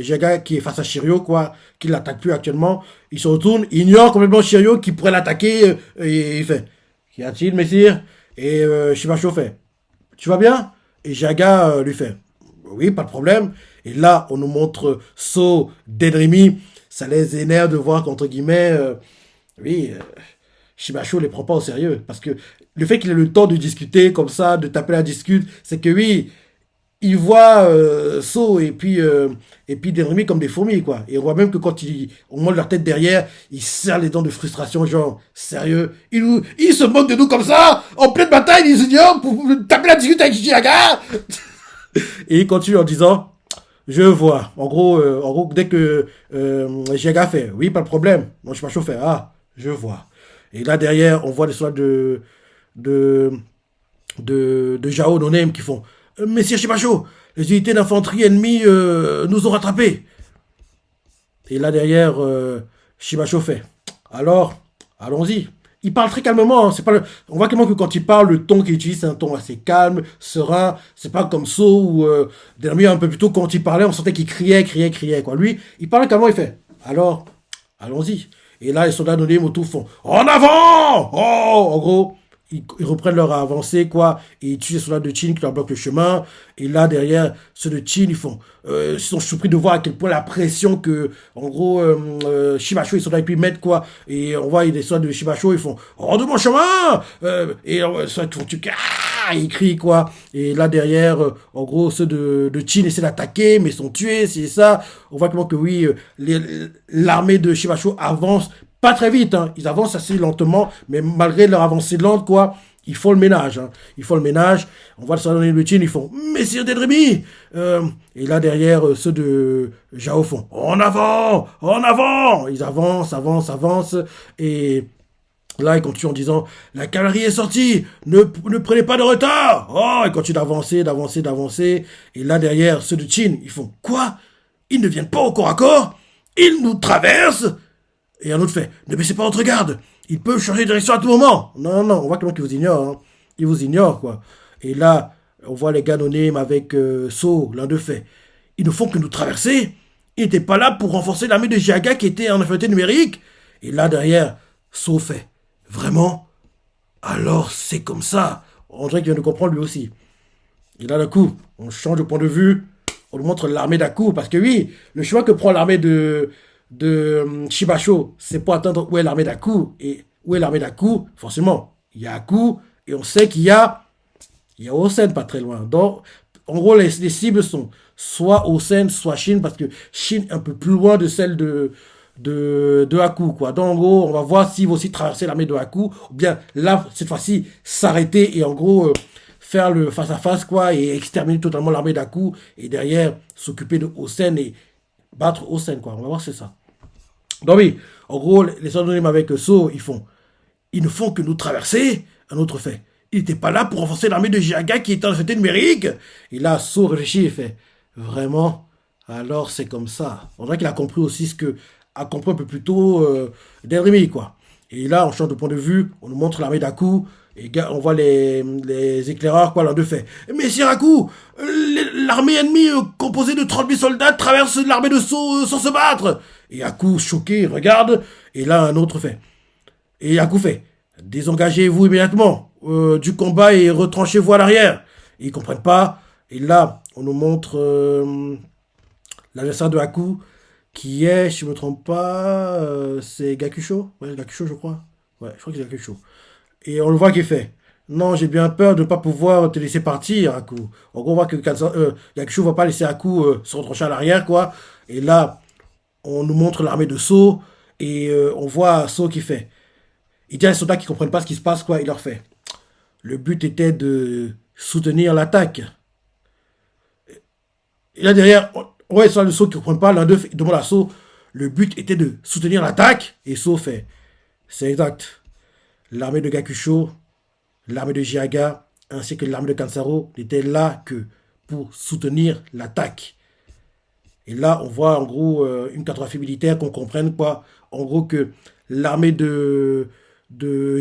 qui est face à Shiryu, quoi, qui l'attaque plus actuellement. Il se retourne, il ignore complètement Shiryu qui pourrait l'attaquer, et il fait qu'y a-t-il, messire? Et Shibasho fait tu vas bien? Et Jiaga lui fait oui, pas de problème. Et là, on nous montre So, Denrimi. Ça les énerve de voir qu'entre guillemets, oui. Shibasho les prend pas au sérieux. Parce que le fait qu'il ait le temps de discuter comme ça, de taper la discute, c'est que oui, il voit So et puis Denrimi comme des fourmis, quoi. Et on voit même que quand on monte leur tête derrière, ils serrent les dents de frustration, genre, sérieux, ils se moquent de nous comme ça, en pleine bataille, ils ignorent pour taper la discute avec Jiaga. Et il continue en disant, je vois. En gros dès que Jiaga fait, oui, pas de problème. Mon Shibasho fait, ah, je vois. Et là, derrière, on voit des soldats de Jao No Name qui font Messire Shibacho, les unités d'infanterie ennemies nous ont rattrapés. Et là derrière, Shibacho fait. Alors, allons-y. Il parle très calmement. Hein. C'est pas le... On voit clairement que quand il parle, le ton qu'il utilise, c'est un ton assez calme, serein. C'est pas comme ça où, dernièrement, un peu plus tôt, quand il parlait, on sentait qu'il criait, quoi. Lui, il parle calmement, il fait. Alors, allons-y. Et là, les soldats anonymes autour font en avant. Oh, en gros, ils reprennent leur avancée, quoi. Et ils tuent les soldats de Chin qui leur bloquent le chemin. Et là, derrière, ceux de Chin, ils sont surpris de voir à quel point la pression que, en gros, Shibacho et les soldats, ils mettent, quoi. Et on voit les soldats de Shibacho, ils font hors de mon chemin. Et les soldats font ils crient, quoi. Et là, derrière, en gros, ceux de Chin essaient d'attaquer, mais sont tués, c'est ça. On voit comment que oui, l'armée de Shibacho avance pas très vite, hein. Ils avancent assez lentement, mais malgré leur avancée lente, quoi, ils font le ménage. Hein. Ils font le ménage. On voit le salon de Chin, ils font Messire Dedremi. Et là, derrière, ceux de Jao font en avant, en avant. Ils avancent. Et là, ils continuent en disant la cavalerie est sortie, ne prenez pas de retard. Oh, ils continuent d'avancer. Et là, derrière, ceux de Chin, ils font quoi? Ils ne viennent pas au corps à corps? Ils nous traversent? Et un autre fait, ne baissez pas votre garde, ils peuvent changer de direction à tout moment. Non, on voit comment ils vous ignorent. Hein. Ils vous ignorent, quoi. Et là, on voit les gars anonymes avec So, l'un d'eux fait, ils ne font que nous traverser. Ils n'étaient pas là pour renforcer l'armée de Jiaga qui était en infériorité numérique. Et là, derrière, So fait, vraiment? Alors, c'est comme ça. On dirait qu'il vient de comprendre lui aussi. Et là, d'un coup, on change de point de vue. On nous montre l'armée d'Aku. Parce que oui, le chemin que prend l'armée de Shibacho, c'est pour atteindre où est l'armée d'Aku. Et où est l'armée d'Aku? Forcément, il y a Aku. Et on sait qu'il y a Osen pas très loin. Donc, en gros, les cibles sont soit Osen, soit Shin. Parce que Shin est un peu plus loin de celle de Aku, quoi. Donc, en gros, on va voir s'ils vont aussi traverser l'armée de Aku. Ou bien, là, cette fois-ci, s'arrêter et en gros... faire le face-à-face, quoi, et exterminer totalement l'armée d'Aku, et derrière, s'occuper de Osen et battre Osen, quoi. On va voir, c'est ça. Donc oui, en gros, les anonymes avec So, ils ne font que nous traverser. Un autre fait, il n'était pas là pour renforcer l'armée de Jiaga qui était en société numérique. Et là, So réfléchit et fait, vraiment, alors c'est comme ça. On dirait qu'il a compris aussi ce que a compris un peu plus tôt Delrimi, quoi. Et là, on change de point de vue, on nous montre l'armée d'Aku, et on voit les éclaireurs, quoi, l'un d'eux fait. Mais Siraku, l'armée ennemie composée de 30 000 soldats traverse l'armée de So sans se battre. Et Aku, choqué, regarde, et là, un autre fait. Et Aku fait, désengagez-vous immédiatement du combat et retranchez-vous à l'arrière. Et ils comprennent pas. Et là, on nous montre l'adversaire de Aku, qui est, si je me trompe pas, c'est Gakusho. Ouais, Gakusho, je crois. Ouais, je crois que c'est Gakusho. Et on le voit qu'il fait. Non, j'ai bien peur de ne pas pouvoir te laisser partir, Aku. En gros, on voit que Gakusho ne va pas laisser Aku se retrancher à l'arrière, quoi. Et là, on nous montre l'armée de So. Et on voit So qui fait. Il y a les soldats qui ne comprennent pas ce qui se passe, quoi. Il leur fait. Le but était de soutenir l'attaque. Et là, derrière, on voit les soldats de So qui ne comprennent pas. L'un d'eux demande à So. Le but était de soutenir l'attaque. Et So fait. C'est exact. L'armée de Gakusho, l'armée de Jiaga, ainsi que l'armée de Kansaro n'étaient là que pour soutenir l'attaque. Et là, on voit en gros une cartographie militaire qu'on comprenne quoi. En gros que l'armée de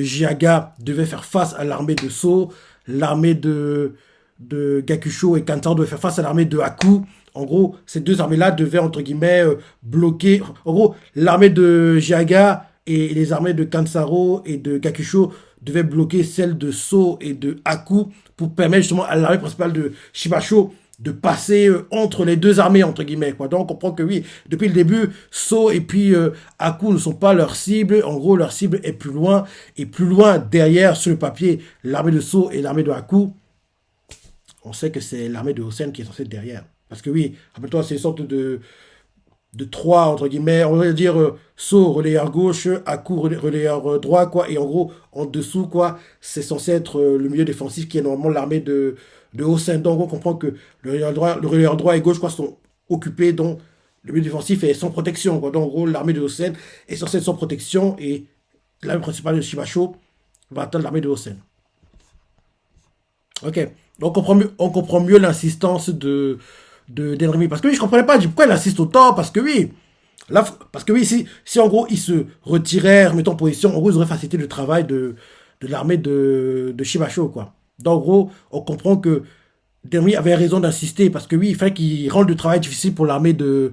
Jiaga devait faire face à l'armée de So, l'armée de Gakusho et Kansaro devaient faire face à l'armée de Aku. En gros, ces deux armées-là devaient, entre guillemets, bloquer... En gros, l'armée de Jiaga et les armées de Kansaro et de Gakusho devaient bloquer celles de So et de Aku pour permettre justement à l'armée principale de Shibacho de passer entre les deux armées, entre guillemets, quoi. Donc, on comprend que oui, depuis le début, So et puis Aku ne sont pas leur cible. En gros, leur cible est plus loin. Et plus loin, derrière, sur le papier, l'armée de So et l'armée de Aku, on sait que c'est l'armée de Osen qui est censée être derrière. Parce que oui, rappelle-toi, c'est une sorte de trois, entre guillemets, on va dire So, relayeur gauche, Aku, relayeur droit, quoi. Et en gros, en dessous, quoi, c'est censé être le milieu défensif qui est normalement l'armée de Osen. Donc, on comprend que le relayeur droit et gauche, quoi, sont occupés, donc le milieu défensif est sans protection, quoi. Donc, en gros, l'armée de Osen est censée être sans protection et l'armée principale de Shibacho va atteindre l'armée de Osen. Ok. Donc on comprend mieux l'insistance d'Enrimi. Parce que oui, je comprenais pas pourquoi il insiste autant. Parce que oui, là, parce que oui, si en gros il se retirait, remettant en position, en gros, ils auraient facilité le travail de l'armée de Shibacho, quoi. Donc en gros, on comprend que Dermy avait raison d'insister parce que oui, il fallait qu'il rende le travail difficile pour l'armée de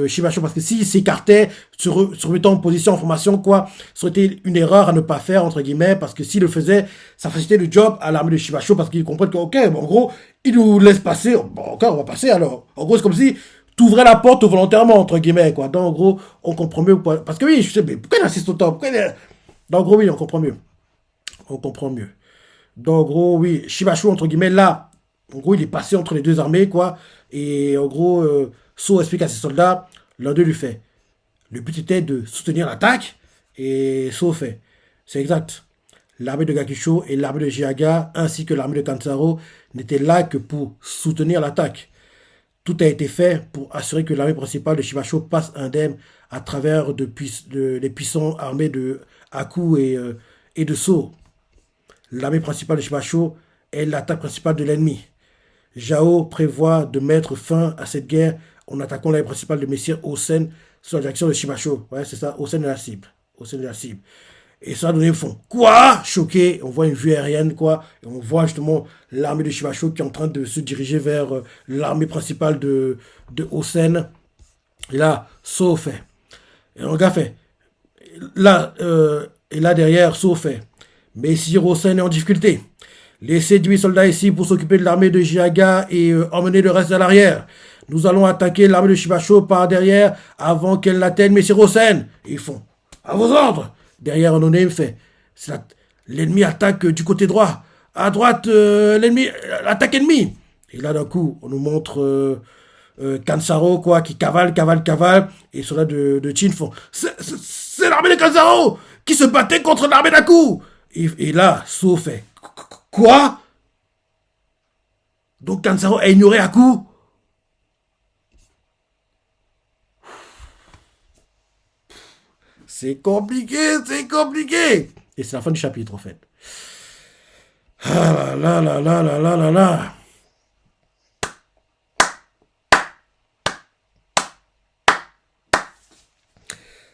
Shibacho parce que s'il s'écartait, se remettant en position en formation, quoi, ça aurait été une erreur à ne pas faire, entre guillemets, parce que s'il le faisait, ça facilitait le job à l'armée de Shibacho parce qu'ils comprennent que, ok, bon, en gros, il nous laisse passer, bon, ok, on va passer alors. En gros, c'est comme si tu ouvrais la porte volontairement, entre guillemets, quoi. Donc, en gros, on comprend mieux, parce que oui, je sais, mais pourquoi il insiste autant? Donc, en gros, oui, on comprend mieux. On comprend mieux. Donc, en gros, oui, Shibacho, entre guillemets, là, en gros, il est passé entre les deux armées, quoi. Et en gros, So explique à ses soldats, l'un d'eux lui fait. Le but était de soutenir l'attaque, et So fait. C'est exact. L'armée de Gakusho et l'armée de Jiaga, ainsi que l'armée de Kansaro, n'étaient là que pour soutenir l'attaque. Tout a été fait pour assurer que l'armée principale de Shibacho passe indemne à travers les puissants armées de Aku et de So. L'armée principale de Shibacho est l'attaque principale de l'ennemi. Jao prévoit de mettre fin à cette guerre en attaquant l'armée principale de Messire Osen sur la direction de Shibacho. Ouais, c'est ça, Osen est la cible. Osen est la cible. Et ça a donné fond. Quoi? Choqué, on voit une vue aérienne, quoi. Et on voit justement l'armée de Shibacho qui est en train de se diriger vers l'armée principale de Osen. Et là, So fait. Et le gars fait. Là, et là derrière, So fait. Messire Osen est en difficulté. Laissez 18 soldats ici pour s'occuper de l'armée de Jiaga et emmener le reste à l'arrière. Nous allons attaquer l'armée de Shibacho par derrière avant qu'elle n'atteigne Messire Osen. Ils font. À vos ordres. Derrière, un me fait. L'ennemi attaque du côté droit. À droite, l'ennemi, l'attaque ennemie. Et là, d'un coup, on nous montre Kansaro, quoi, qui cavale. Et les soldats de Chin font. C'est l'armée de Kansaro qui se battait contre l'armée d'Aku. Et là, So fait. Quoi? Donc Kansaro a ignoré Aku? C'est compliqué, c'est compliqué. Et c'est la fin du chapitre, en fait. Ah là là là là là là là.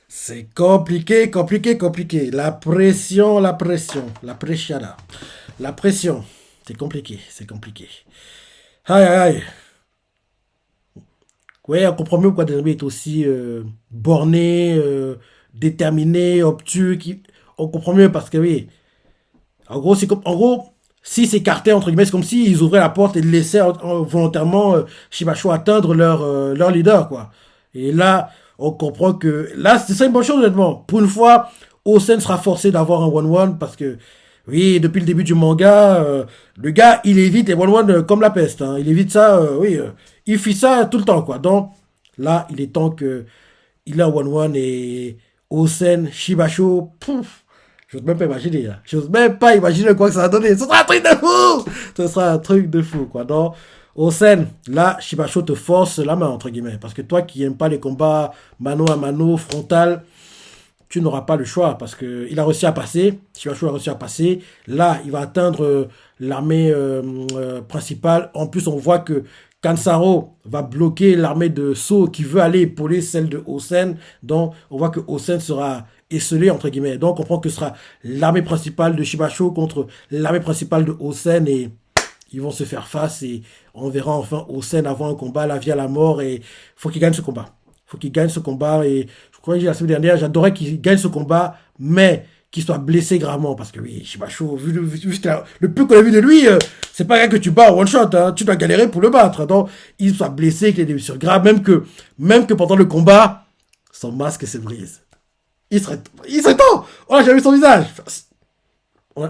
C'est compliqué, compliqué. La pression, la pression. La pression. C'est compliqué, c'est compliqué. Aïe, aïe, aïe. Ouais, on comprend mieux pourquoi Denby est aussi borné, déterminé, obtus. On comprend mieux parce que oui, en gros, en gros, s'ils s'écartaient entre guillemets, c'est comme s'ils ouvraient la porte et laissaient volontairement Shibacho atteindre leur leader, quoi. Et là, on comprend que là, c'est ça une bonne chose honnêtement. Pour une fois, Osen sera forcé d'avoir un 1-1 parce que oui, depuis le début du manga, le gars, il évite les 1-1 comme la peste. Hein. Il évite ça, oui, il fait ça tout le temps, quoi. Donc là, il est temps que il a un 1-1 et Osen, Shibacho, pouf. J'ose même pas imaginer. Là. J'ose même pas imaginer quoi que ça va donner. Ce sera un truc de fou. Ce sera un truc de fou, quoi. Donc, Osen, là, Shibacho te force la main, entre guillemets. Parce que toi qui n'aimes pas les combats mano à mano, frontal, tu n'auras pas le choix parce que il a réussi à passer. Shibacho a réussi à passer. Là, il va atteindre l'armée principale. En plus, on voit que Kansaro va bloquer l'armée de So qui veut aller épauler celle de Osen. Donc, on voit que Osen sera esselé, entre guillemets. Donc, on comprend que ce sera l'armée principale de Shibacho contre l'armée principale de Osen et ils vont se faire face et on verra enfin Osen avant un combat, la vie à la mort et faut qu'il gagne ce combat. Faut qu'il gagne ce combat et je crois que la semaine dernière, j'adorais qu'il gagne ce combat, mais qu'il soit blessé gravement parce que oui, Shibacho, vu le peu qu'on a vu de lui, c'est pas rien que tu bats en one shot, hein, tu dois galérer pour le battre. Donc, il soit blessé, qu'il ait des blessures graves, même que pendant le combat, son masque se brise. Il serait temps! On a jamais vu son visage!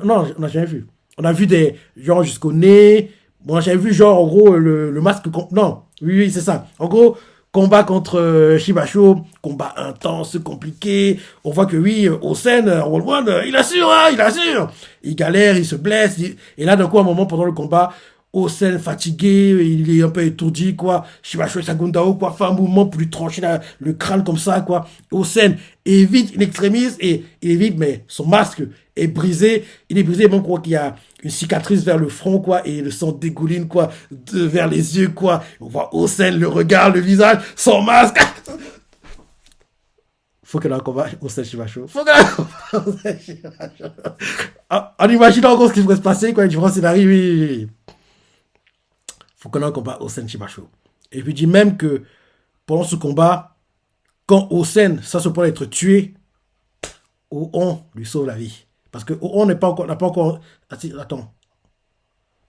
Non, on n'a jamais vu. On a vu des gens jusqu'au nez. Bon, on a jamais vu genre en gros le masque. Non, oui, oui, c'est ça. En gros, combat contre Shibacho, combat intense, compliqué. On voit que oui, Osen, World One, il assure, hein, il assure. Il galère, il se blesse. Et là, d'un coup, à un moment pendant le combat, Osen fatigué, il est un peu étourdi, quoi. Shibasho et Sagundao, quoi, fait un mouvement pour lui trancher le crâne comme ça, quoi. Osen évite une extrémiste et il évite, mais son masque est brisé. Il est brisé, même, quoi, qu'il y a une cicatrice vers le front, quoi, et le sang dégouline, quoi, vers les yeux, quoi. On voit Osen, le regard, le visage, son masque. Faut qu'elle ait un combat Osen Shibasho. Faut qu'elle ait un combat Osen Shibasho. En imaginant encore ce qui pourrait se passer, quoi, du grand scénario, oui, oui, oui. Faut qu'on ait un combat Osen Shibasho. Et puis il dit même que pendant ce combat, quand Osen, ça se pourrait être tué, Oon lui sauve la vie. Parce que Oon n'a pas encore. Ah si, attends.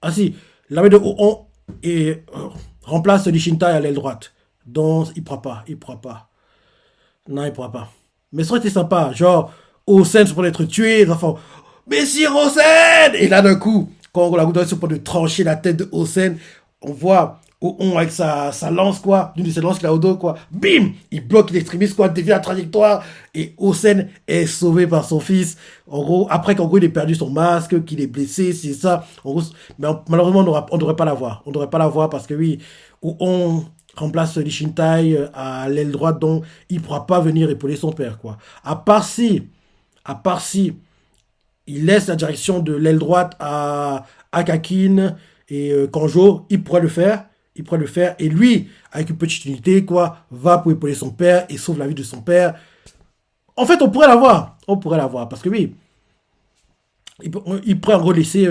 Ah si, l'armée de Oon remplace Lishintai à l'aile droite. Donc il ne pourra pas. Il pourra pas. Non, il pourra pas. Mais ça aurait été sympa. Genre, Osen se pourrait être tué. Les enfants. Messire Osen! Et là d'un coup, quand la Gouda se pourrait de trancher la tête de Osen, on voit Oon avec sa lance, quoi, d'une de ses lances qu'il a au dos, quoi, bim, il bloque l'extrémiste, quoi, dévie la trajectoire, et Osen est sauvé par son fils, en gros, après qu'en gros il ait perdu son masque, qu'il est blessé, c'est ça, en gros, mais malheureusement on ne devrait pas la voir, on ne devrait pas la voir parce que oui, Oon remplace Lishintai à l'aile droite, donc il ne pourra pas venir épauler son père, quoi, à part si, il laisse la direction de l'aile droite à Akakin et Kanjo, il pourrait le faire. Il pourrait le faire. Et lui, avec une petite unité, quoi, va pour épauler son père et sauve la vie de son père. En fait, on pourrait l'avoir. On pourrait l'avoir. Parce que oui, il pourrait en gros laisser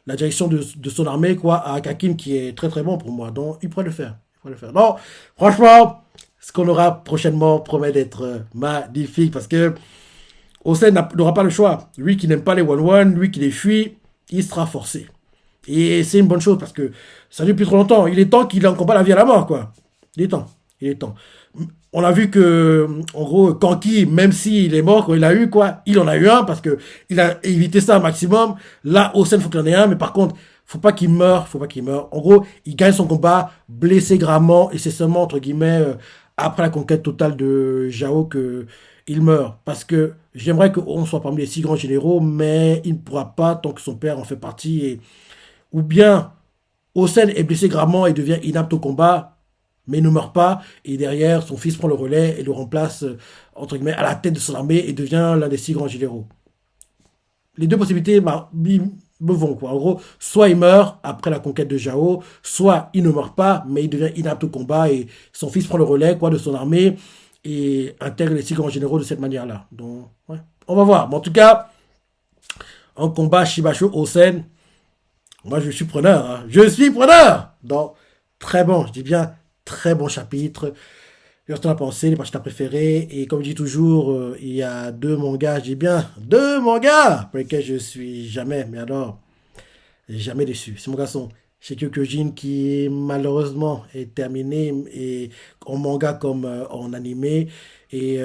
la direction de son armée, quoi, à Akakin, qui est très très bon pour moi. Donc, il pourrait le faire. Il pourrait le faire. Non, franchement, ce qu'on aura prochainement promet d'être magnifique. Parce que Osen n'aura pas le choix. Lui qui n'aime pas les one-one, lui qui les fuit, il sera forcé. Et c'est une bonne chose parce que ça dure depuis trop longtemps. Il est temps qu'il en combat la vie à la mort, quoi. Il est temps. Il est temps. On a vu que, en gros, Kanki, même s'il est mort quand il a eu, quoi, il en a eu un parce que il a évité ça un maximum. Là, Osen, faut qu'il en ait un, mais par contre, faut pas qu'il meure, faut pas qu'il meure. En gros, il gagne son combat blessé gravement et c'est seulement, entre guillemets, après la conquête totale de Jao que il meurt. Parce que j'aimerais qu'on soit parmi les 6 grands généraux, mais il ne pourra pas tant que son père en fait partie. Ou bien, Osen est blessé gravement et devient inapte au combat, mais ne meurt pas. Et derrière, son fils prend le relais et le remplace, entre guillemets, à la tête de son armée et devient l'un des 6 grands généraux. Les deux possibilités me vont, quoi. En gros, soit il meurt après la conquête de Jao, soit il ne meurt pas, mais il devient inapte au combat et son fils prend le relais, quoi, de son armée et intègre les 6 grands généraux de cette manière-là. Donc, ouais, on va voir. Mais en tout cas, en combat Shibasho-Osen, moi je suis preneur. Hein. Je suis preneur. Donc, très bon, je dis bien très bon chapitre. Qu'est-ce que t'en as pensé, les parties que t'as préférées? Et comme je dis toujours, il y a 2 mangas, je dis bien 2 mangas pour lesquels je suis jamais, mais alors, jamais déçu. C'est mon garçon. Shingeki Kyojin qui malheureusement est terminé et en manga comme en animé. Et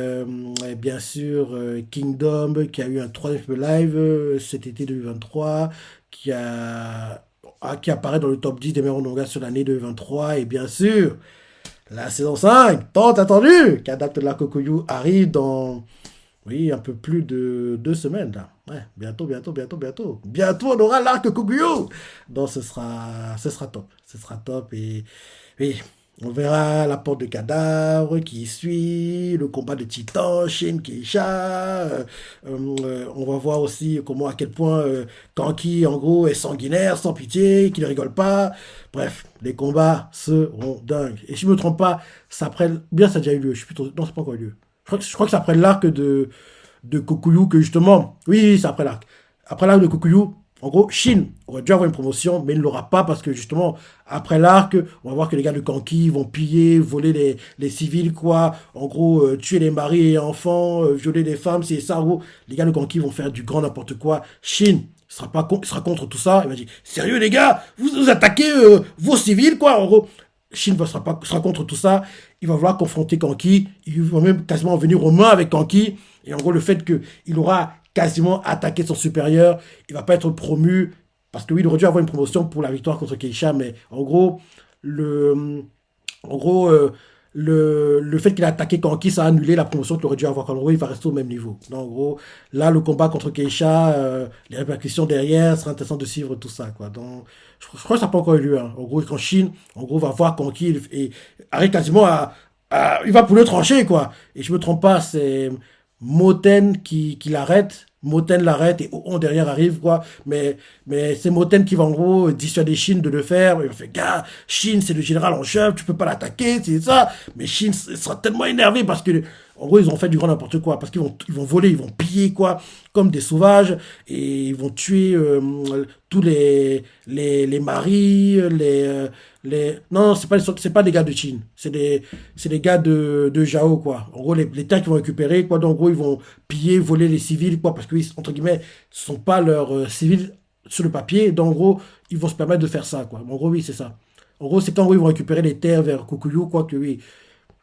bien sûr Kingdom qui a eu un troisième live cet été 2023 qui apparaît dans le top 10 des meilleurs mangas sur l'année 2023. Et bien sûr la saison 5 tant attendue qu'adapte la Kokuyu arrive dans oui, un peu plus de 2 semaines, là. Ouais, bientôt, bientôt, bientôt, bientôt. Bientôt, on aura l'arc Kogyo. Donc, ce sera top. Ce sera top. Et oui, on verra la porte de cadavre qui suit, le combat de Titan, Shin Keisha. On va voir aussi comment, à quel point Kanki, en gros, est sanguinaire, sans pitié, qu'il ne rigole pas. Bref, les combats seront dingues. Et si je ne me trompe pas, ça après... Bien, ça a déjà eu lieu. Je suis plutôt... Non, c'est pas encore eu lieu. Je crois que c'est après l'arc de Kokuyu que justement. Oui, oui, c'est après l'arc. Après l'arc de Kokuyu, en gros, Shin aurait dû avoir une promotion, mais il ne l'aura pas parce que justement, après l'arc, on va voir que les gars de Kanki vont piller, voler les civils, quoi. En gros, tuer les maris et enfants, violer les femmes, c'est ça, en gros. Les gars de Kanki vont faire du grand n'importe quoi. Shin sera contre tout ça. Il va dire, sérieux les gars, vous attaquez vos civils, quoi. En gros, Shin sera contre tout ça. Il va vouloir confronter Kanki. Il va même quasiment venir aux mains avec Kanki. Et en gros, le fait qu'il aura quasiment attaqué son supérieur, il va pas être promu. Parce que oui, il aurait dû avoir une promotion pour la victoire contre Keisha. Mais en gros, le, en gros le fait qu'il a attaqué Kanki, ça a annulé la promotion qu'il aurait dû avoir. En gros, il va rester au même niveau. Donc, en gros, là, le combat contre Keisha, les répercussions derrière, sera intéressant de suivre tout ça, quoi. Donc, je crois que ça n'a pas encore eu lieu, hein. En gros, en Chine, en gros, on va voir Kanki et arrive quasiment il va pour le trancher, quoi. Et je me trompe pas, c'est Moten qui l'arrête. Moten l'arrête et On derrière arrive, quoi. Mais c'est Moten qui va en gros dissuader Shin de le faire. Il va faire, gars, Shin c'est le général en chef, tu peux pas l'attaquer, c'est ça. Mais Shin sera tellement énervé parce que, en gros, ils ont fait du grand n'importe quoi. Parce ils vont voler, ils vont piller, quoi, comme des sauvages. Et ils vont tuer tous les maris, non, c'est pas des gars de Chine. C'est des gars de Jao, quoi. En gros, les terres qu'ils vont récupérer, quoi. Donc, en gros, ils vont piller, voler les civils, quoi. Parce que, entre guillemets, ce sont pas leurs civils sur le papier. Donc, en gros, ils vont se permettre de faire ça, quoi. En gros, oui, c'est ça. En gros, c'est quand ils vont récupérer les terres vers Kukuyu, quoi, que oui,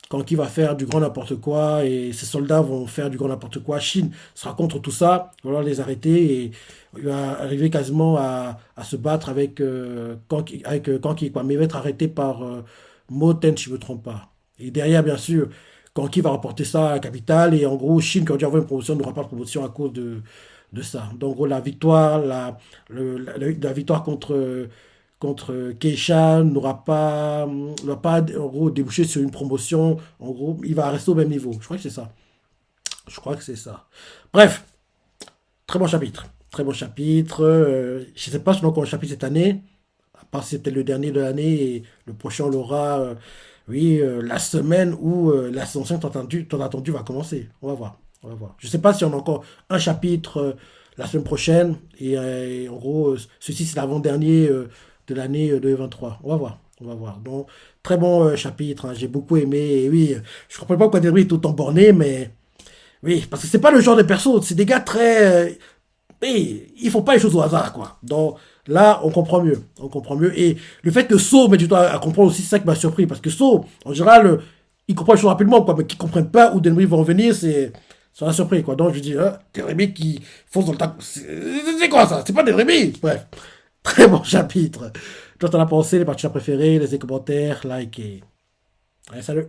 quand il va faire du grand n'importe quoi et ses soldats vont faire du grand n'importe quoi. Chine sera contre tout ça, il va falloir les arrêter et il va arriver quasiment à se battre avec Kanki, quoi. Mais il va être arrêté par Moten, si je ne me trompe pas. Et derrière, bien sûr, Kanki va rapporter ça à la capitale et en gros, Chine, qui aurait dû avoir une promotion, n'aura pas de promotion à cause de ça. Donc, en gros, la victoire, la victoire contre Keisha n'aura pas en gros débouché sur une promotion. En gros, il va rester au même niveau. Je crois que c'est ça. Je crois que c'est ça. Bref, très bon chapitre. Très bon chapitre. Je ne sais pas si on a encore un chapitre cette année. À part si c'était le dernier de l'année et le prochain on l'aura, oui, la semaine où l'ascension tant attendu va commencer. On va voir. On va voir. Je ne sais pas si on a encore un chapitre la semaine prochaine. Et en gros, ceci c'est l'avant-dernier de l'année 2023. On va voir. On va voir. Donc, très bon chapitre, hein. J'ai beaucoup aimé. Et oui, je ne comprends pas pourquoi Debris est autant borné, mais oui, parce que c'est pas le genre de perso. C'est des gars très. Et ils font pas les choses au hasard, quoi. Donc là, on comprend mieux. On comprend mieux. Et le fait que So met du temps à comprendre aussi, c'est ça qui m'a surpris. Parce que So, en général, il comprend les choses rapidement, quoi. Mais qu'ils comprennent pas où Denry va en venir, ça m'a surpris, quoi. Donc je dis, des Rémi qui foncent dans le tas. C'est quoi ça? C'est pas des Rémi. Bref. Très bon chapitre. Toi, t'en as pensé, les parties préférées, laissez des commentaires, like et. Allez, salut.